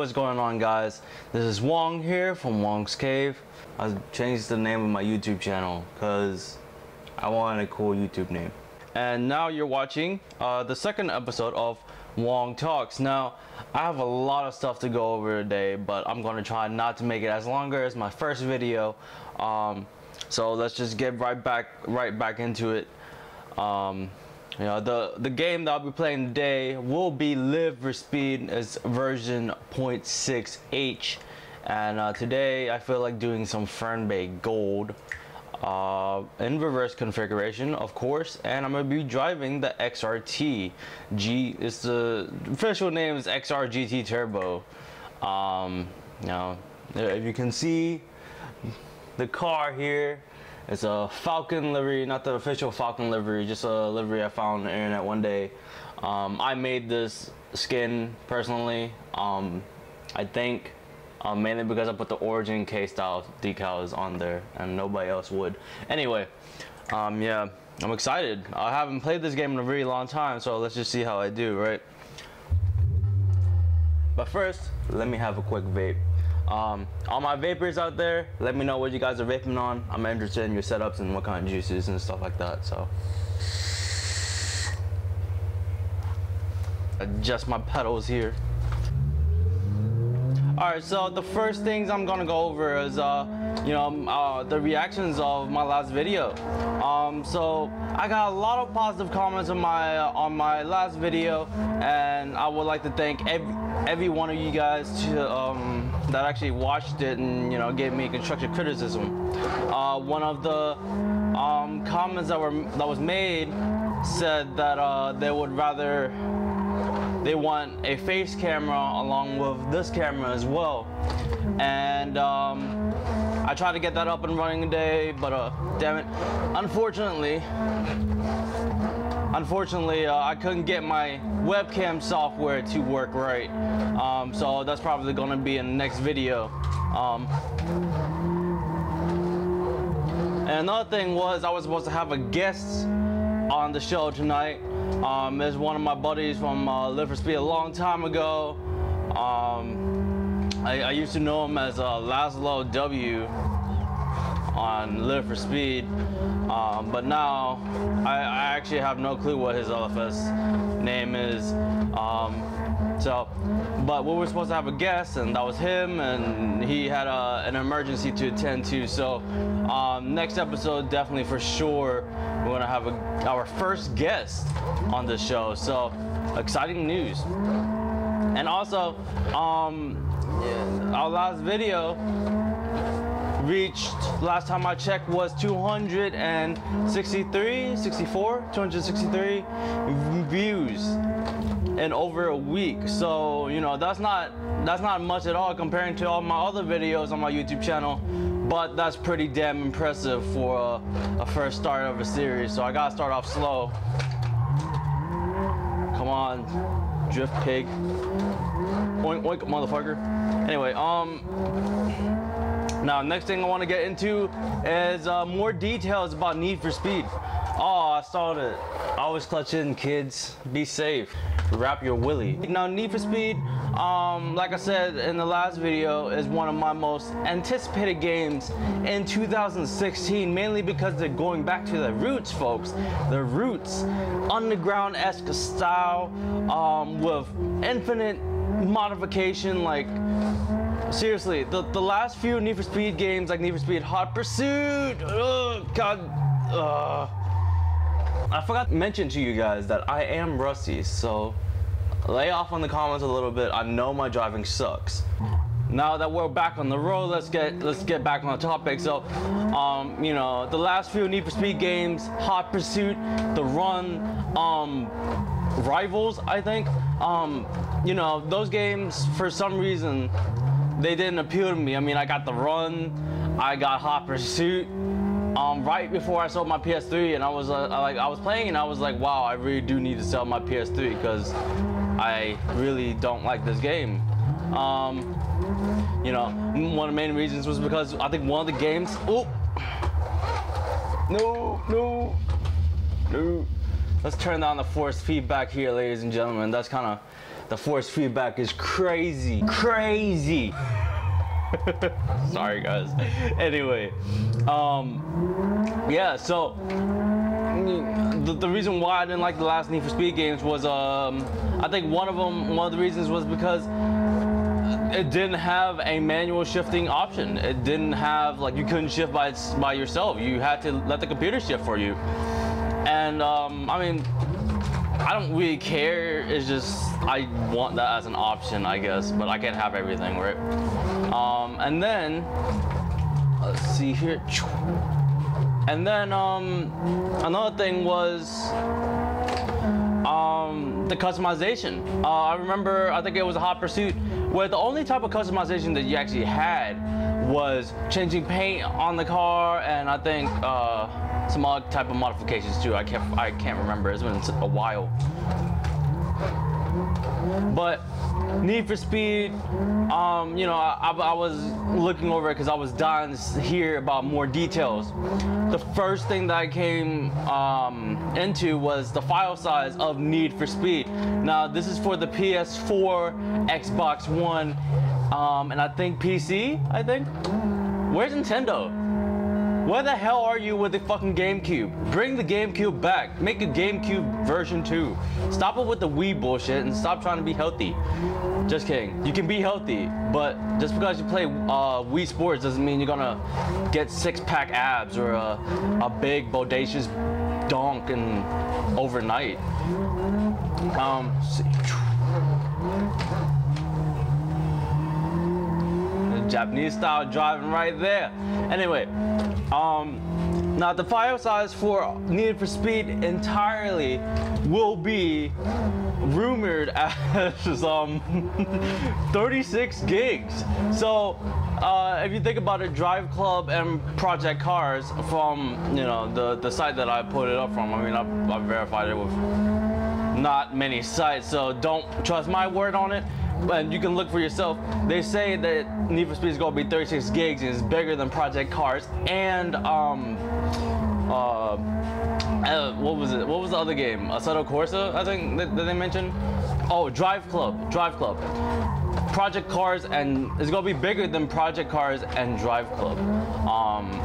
is going on, guys? This is Hoang here from Hoang's Cave. I changed the name of my YouTube channel because I wanted a cool YouTube name. And now you're watching the second episode of Hoang Talks. Now, I have a lot of stuff to go over today, but I'm going to try not to make it as longer as my first video. So let's just get right back into it. You know, the game that I'll be playing today will be Live for Speed. It's version 0.6H, and today I feel like doing some Fernbay Gold in reverse configuration, of course, and I'm gonna be driving the XRT G. It's the official name is XR GT Turbo. You know, if you can see the car here, it's a Falcon livery, not the official Falcon livery, just a livery I found on the internet one day. I made this skin personally, I think mainly because I put the Origin K-style decals on there and nobody else would. Anyway, yeah, I'm excited. I haven't played this game in a very long time, so let's just see how I do, right? But first, let me have a quick vape. All my vapors out there, let me know what you guys are vaping on. I'm interested in your setups and what kind of juices and stuff like that. So adjust my pedals here. Alright, so the first things I'm gonna go over is you know, the reactions of my last video. So I got a lot of positive comments on my last video, and I would like to thank every one of you guys that actually watched it and, you know, gave me constructive criticism. One of the comments that was made said that they want a face camera along with this camera as well, and I tried to get that up and running today, but damn it, unfortunately I couldn't get my webcam software to work right, so that's probably gonna be in the next video. And another thing was, I was supposed to have a guest on the show tonight. Is one of my buddies from Live for Speed a long time ago. I used to know him as Laszlo W on Live for Speed, but now I actually have no clue what his LFS name is. But we were supposed to have a guest, and that was him, and he had an emergency to attend to. So next episode, definitely for sure, we're gonna have our first guest on the show. So exciting news. And also, our last video reached, last time I checked, was 263 views in over a week. So, you know, that's not much at all comparing to all my other videos on my YouTube channel, but that's pretty damn impressive for a first start of a series. So I gotta start off slow. Come on, drift pig. Oink oink, motherfucker. Anyway, now next thing I want to get into is more details about Need for Speed. Oh, I started. Always clutch in, kids. Be safe. Wrap your willy. Now, Need for Speed, like I said in the last video, is one of my most anticipated games in 2016, mainly because they're going back to the roots, folks. The roots, underground-esque style, with infinite modification. Like, seriously, the last few Need for Speed games, like Need for Speed Hot Pursuit, oh god, I forgot to mention to you guys that I am rusty, so lay off on the comments a little bit. I know my driving sucks. Now that we're back on the road, let's get back on the topic. So, you know, the last few Need for Speed games, Hot Pursuit, The Run, Rivals, I think, you know, those games, for some reason, they didn't appeal to me. I mean, I got The Run, I got Hot Pursuit, right before I sold my PS3, and I was playing, and I was like, wow, I really do need to sell my PS3 because I really don't like this game. You know, one of the main reasons was because I think one of the games, oh, no, let's turn down the force feedback here, ladies and gentlemen. That's kind The force feedback is crazy. Crazy. Sorry guys. Anyway, yeah, so the reason why I didn't like the last Need for Speed games was I think one of the reasons was because it didn't have a manual shifting option. It didn't have, like, you couldn't shift by yourself. You had to let the computer shift for you. And I mean, I don't really care. It's just I want that as an option, I guess, but I can't have everything, right? And then let's see here. And then another thing was the customization. I remember, I think it was a Hot Pursuit, where the only type of customization that you actually had was changing paint on the car, and I think some other type of modifications too. I can't remember. It's been a while. But Need for Speed, you know, I was looking over it because I was dying to hear about more details. The first thing that I came into was the file size of Need for Speed. Now, this is for the PS4, Xbox One, and I think PC, I think. Where's Nintendo? Where the hell are you with the fucking GameCube? Bring the GameCube back. Make a GameCube version 2. Stop it with the Wii bullshit and stop trying to be healthy. Just kidding. You can be healthy, but just because you play Wii Sports doesn't mean you're gonna get six-pack abs or a big bodacious donk and overnight. See. Japanese style driving right there. Anyway, now the file size for Need for Speed entirely will be rumored as 36 gigs. So if you think about it, Drive Club and Project Cars, from, you know, the site that I put it up from, I mean, I verified it with not many sites, so don't trust my word on it. And you can look for yourself. They say that Need for Speed is going to be 36 gigs and is bigger than Project Cars and what was it? What was the other game? Assetto Corsa, I think that they mentioned. Oh, Drive Club. Project Cars, and it's gonna be bigger than Project Cars and Drive Club.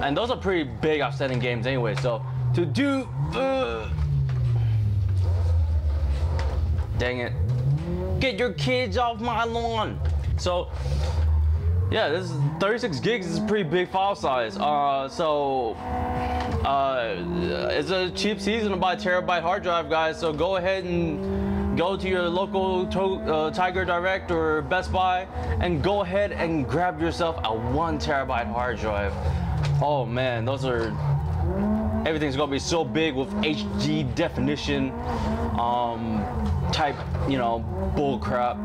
And those are pretty big, outstanding games anyway. So to do, dang it. Get your kids off my lawn. So yeah, this is 36 gigs is a pretty big file size. It's a cheap season to buy a terabyte hard drive, guys. So go ahead and go to your local Tiger Direct or Best Buy and go ahead and grab yourself a 1 terabyte hard drive. Oh man, those are, everything's gonna be so big with HD definition type, you know, bull crap.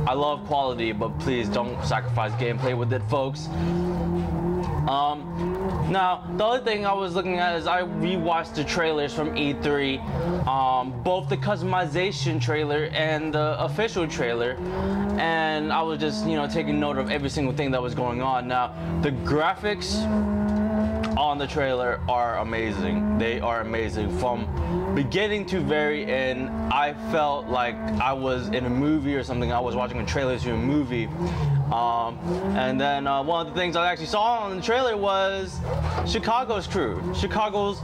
I love quality, but please don't sacrifice gameplay with it, folks. Now, the other thing I was looking at is I rewatched the trailers from E3, both the customization trailer and the official trailer, and I was just, you know, taking note of every single thing that was going on. Now, the graphics on the trailer are amazing. They are amazing. From beginning to very end, I felt like I was in a movie or something. I was watching a trailer to a movie. And then one of the things I actually saw on the trailer was Chicago's crew. Chicago's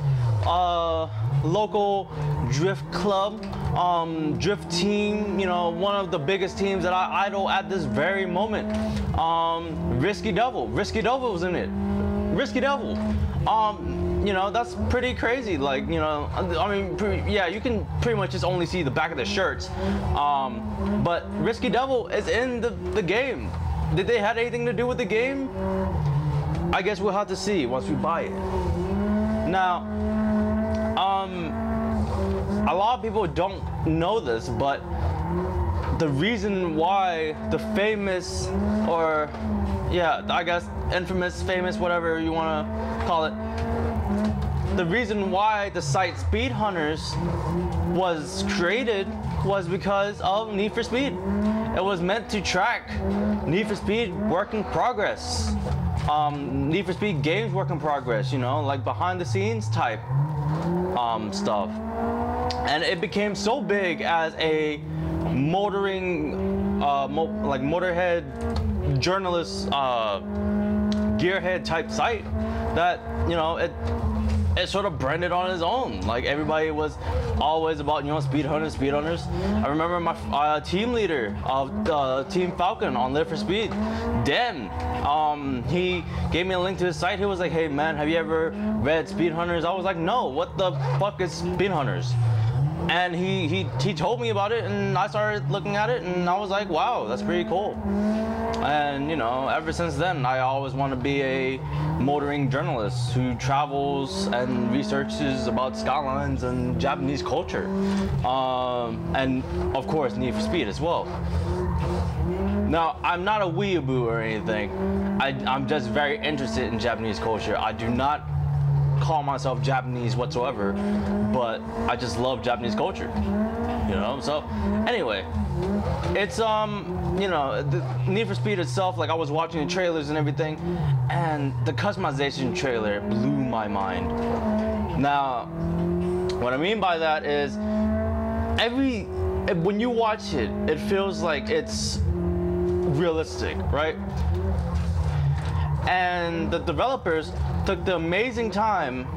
local drift club, drift team, you know, one of the biggest teams that I idol at this very moment. Risky Devil was in it. Risky Devil. You know, that's pretty crazy. Like, you know, I mean, yeah, you can pretty much just only see the back of the shirts. But Risky Devil is in the game. Did they have anything to do with the game? I guess we'll have to see once we buy it. Now, a lot of people don't know this, but the reason why the famous, or yeah, I guess infamous, famous, whatever you want to call it, the reason why the site Speed Hunters was created was because of Need for Speed. It was meant to track Need for Speed work in progress. Need for Speed games work in progress, you know, like behind the scenes type stuff. And it became so big as a motoring, like motorhead journalist, gearhead type site that, you know, it sort of branded on its own. Like everybody was always about, you know, speed hunters. I remember my team leader of Team Falcon on Live for Speed, Dan. He gave me a link to his site. He was like, hey man, have you ever read Speed Hunters? I was like, no, what the fuck is Speed Hunters? And he told me about it, and I started looking at it, and I was like, wow, that's pretty cool. And you know, ever since then, I always want to be a motoring journalist who travels and researches about skylines and Japanese culture, and of course Need for Speed as well. Now, I'm not a weeaboo or anything. I'm just very interested in Japanese culture. I do not call myself Japanese whatsoever, but I just love Japanese culture, you know. So anyway, it's you know, the Need for Speed itself, like I was watching the trailers and everything, and the customization trailer blew my mind. Now, what I mean by that is when you watch it, it feels like it's realistic, right? And the developers took the amazing time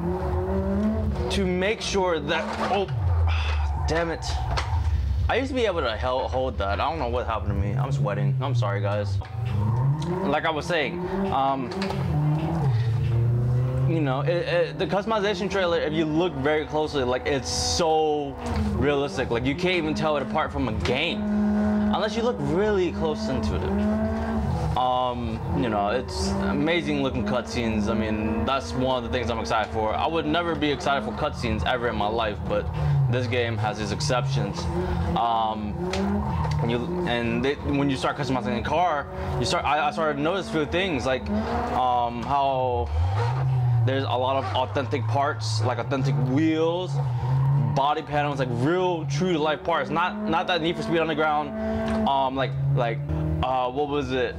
to make sure that, oh, damn it. I used to be able to hold that. I don't know what happened to me. I'm sweating. I'm sorry, guys. Like I was saying, you know, the customization trailer, if you look very closely, like it's so realistic. Like you can't even tell it apart from a game unless you look really close into it. You know, it's amazing looking cutscenes. I mean, that's one of the things I'm excited for. I would never be excited for cutscenes ever in my life, but this game has its exceptions. When you start customizing a car, I started to notice a few things, like how there's a lot of authentic parts, like authentic wheels, body panels, like real true to life parts. Not that Need for Speed Underground, what was it?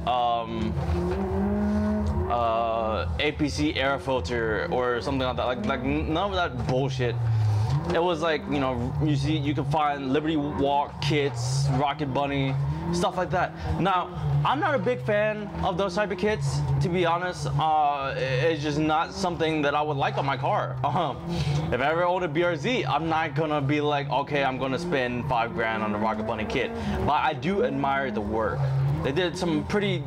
APC air filter or something like that. Like none of that bullshit. It was like, you know, you can find Liberty Walk kits, Rocket Bunny, stuff like that. Now, I'm not a big fan of those type of kits, to be honest. It's just not something that I would like on my car. If I ever own a BRZ, I'm not gonna be like, okay, I'm gonna spend $5 grand on the Rocket Bunny kit. But I do admire the work. They did some pretty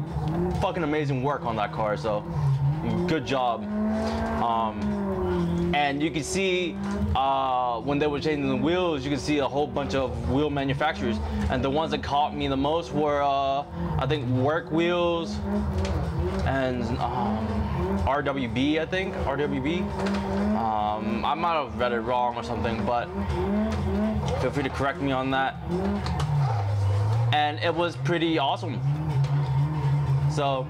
fucking amazing work on that car, so good job. And you can see when they were changing the wheels, you can see a whole bunch of wheel manufacturers, and the ones that caught me the most were I think Work Wheels and RWB, I think RWB. I might have read it wrong or something, but feel free to correct me on that. And it was pretty awesome. So,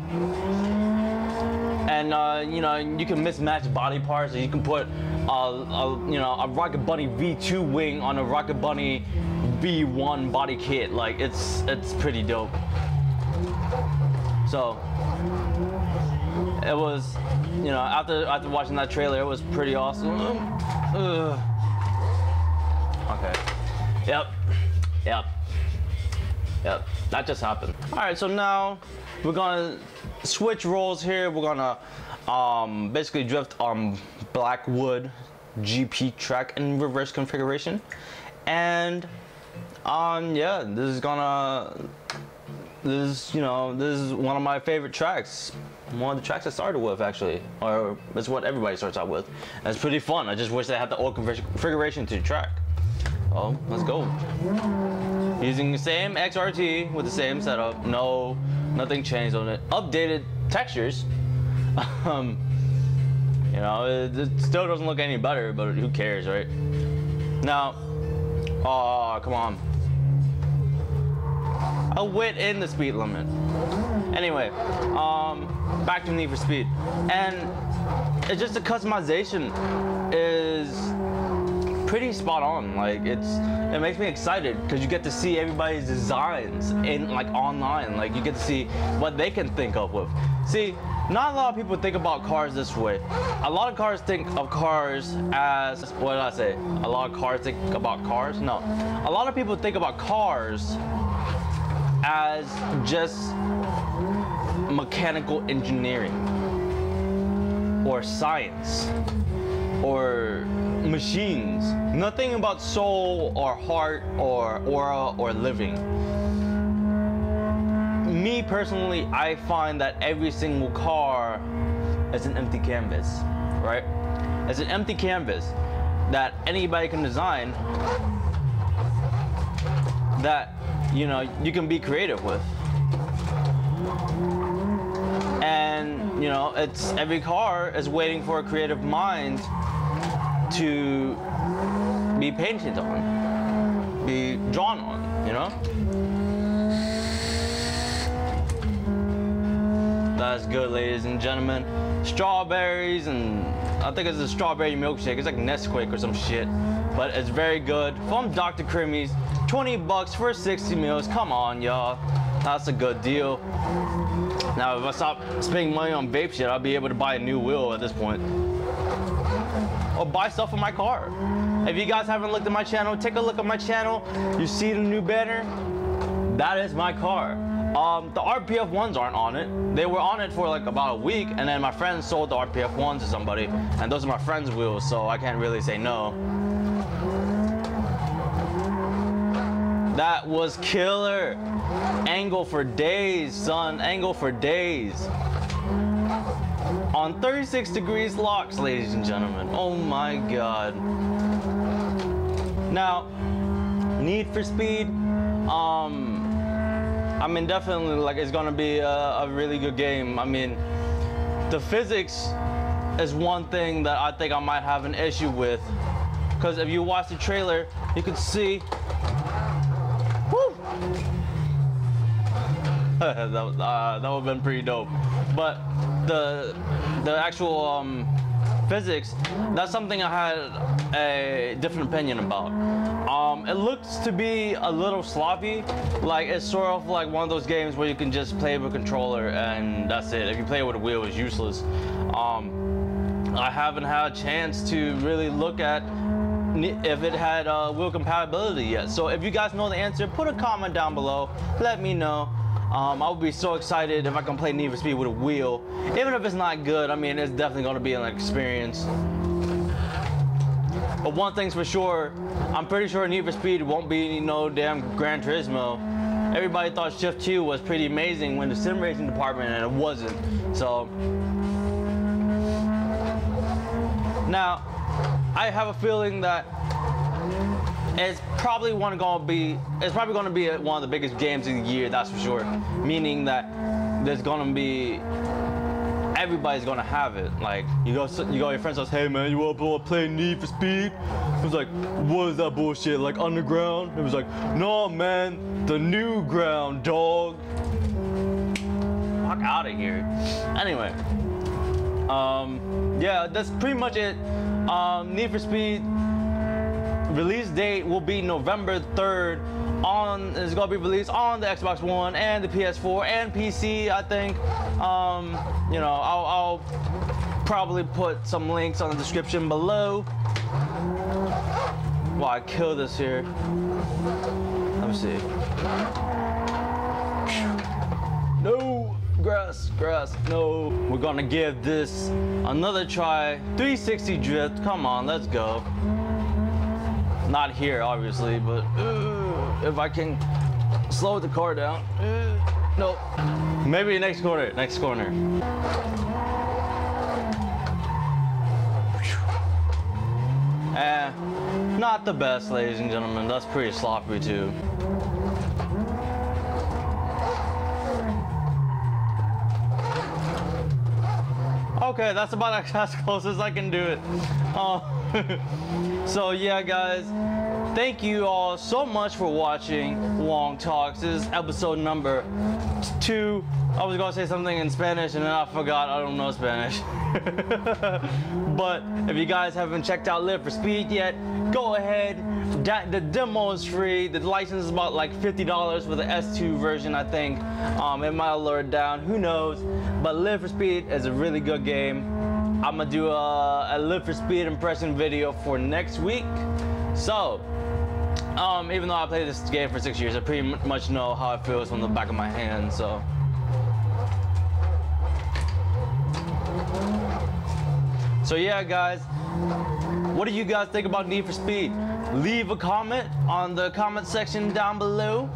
and you know, you can mismatch body parts. So you can put you know, a Rocket Bunny V2 wing on a Rocket Bunny V1 body kit. Like it's pretty dope. So it was, you know, after watching that trailer, it was pretty awesome. Okay. Yep, that just happened. All right, so now we're gonna switch roles here. We're gonna basically drift on Blackwood GP track in reverse configuration, and yeah, this is one of my favorite tracks. One of the tracks I started with, actually, or it's what everybody starts out with. And it's pretty fun. I just wish they had the old configuration to the track. Oh, let's go. Using the same XRT with the same setup. No, nothing changed on it. Updated textures. You know, it still doesn't look any better, but who cares, right? Now, oh, come on. I went in the speed limit. Anyway, back to Need for Speed. And it's just the customization is pretty spot on. Like it makes me excited because you get to see everybody's designs in like online. Like you get to see what they can think of with. See, not a lot of people think about cars this way. A lot of cars think of cars as, what did I say? A lot of cars think about cars? No. A lot of people think about cars as just mechanical engineering or science or machines. Nothing about soul or heart or aura or living. Me personally, I find that every single car is an empty canvas, right? It's an empty canvas that anybody can design that, you know, you can be creative with. And, you know, it's every car is waiting for a creative mind to be painted on, be drawn on, you know? That's good, ladies and gentlemen. Strawberries, and I think it's a strawberry milkshake. It's like Nesquik or some shit, but it's very good. From Dr. Creamies, 20 bucks for 60 meals. Come on, y'all. That's a good deal. Now, if I stop spending money on vape shit, I'll be able to buy a new wheel at this point. Or buy stuff for my car. If you guys haven't looked at my channel, take a look at my channel. You see the new banner? That is my car. The RPF ones aren't on it. They were on it for like about a week, and then my friends sold the RPF ones to somebody, and those are my friends' wheels, so I can't really say no. That was killer. Angle for days, son. Angle for days. On 36 degrees locks, ladies and gentlemen. Oh my god. Now, Need for Speed. I mean, definitely, like, it's gonna be a really good game. I mean, the physics is one thing that I think I might have an issue with, because if you watch the trailer, you can see. Woo! that would have been pretty dope. But the actual physics, that's something I had a different opinion about. It looks to be a little sloppy. Like, it's sort of like one of those games where you can just play with a controller and that's it. If you play with a wheel, it's useless. I haven't had a chance to really look at if it had wheel compatibility yet. So if you guys know the answer, put a comment down below. Let me know. I would be so excited if I can play Need for Speed with a wheel. Even if it's not good, I mean, it's definitely going to be an experience. But one thing's for sure, I'm pretty sure Need for Speed won't be no damn Gran Turismo. Everybody thought Shift 2 was pretty amazing when the sim racing department, and it wasn't. So now I have a feeling that it's probably gonna be one of the biggest games of the year, that's for sure. Meaning that there's gonna be, everybody's gonna have it. Like, you go your friend says, hey man, you wanna play Need for Speed? It was like, what is that bullshit, like Underground? It was like, no man, the new ground, dog. Fuck out of here. Anyway, yeah, that's pretty much it. Need for Speed release date will be November 3rd. It's gonna be released on the Xbox One and the PS4 and PC, I think. You know, I'll probably put some links on the description below. Wow, I killed this here. Let me see. No, grass, no. We're gonna give this another try. 360 drift, come on, let's go. Not here, obviously, but if I can slow the car down. Nope. Maybe next corner, Not the best, ladies and gentlemen. That's pretty sloppy too. Okay, that's about as close as I can do it. So yeah, guys, thank you all so much for watching Hoang Talks. This is episode number 2 I was gonna say something in Spanish and then I forgot I don't know Spanish. But if you guys haven't checked out Live for Speed yet, go ahead. The demo is free. The license is about like $50 for the S2 version, I think. It might lower it down, who knows. But Live for Speed is a really good game. I'm gonna do a Live for Speed impression video for next week. So, even though I played this game for 6 years, I pretty much know how it feels from the back of my hand, so. So yeah, guys, what do you guys think about Need for Speed? Leave a comment on the comment section down below.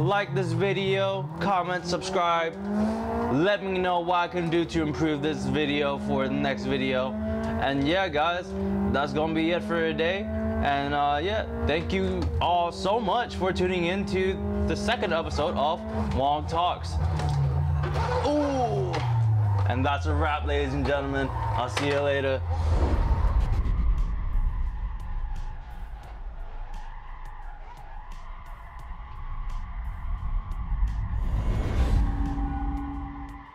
Like this video, comment, subscribe. Let me know what I can do to improve this video for the next video. And yeah, guys, that's gonna be it for today. And yeah, thank you all so much for tuning in to the second episode of Hoang Talks. Ooh! And that's a wrap, ladies and gentlemen. I'll see you later.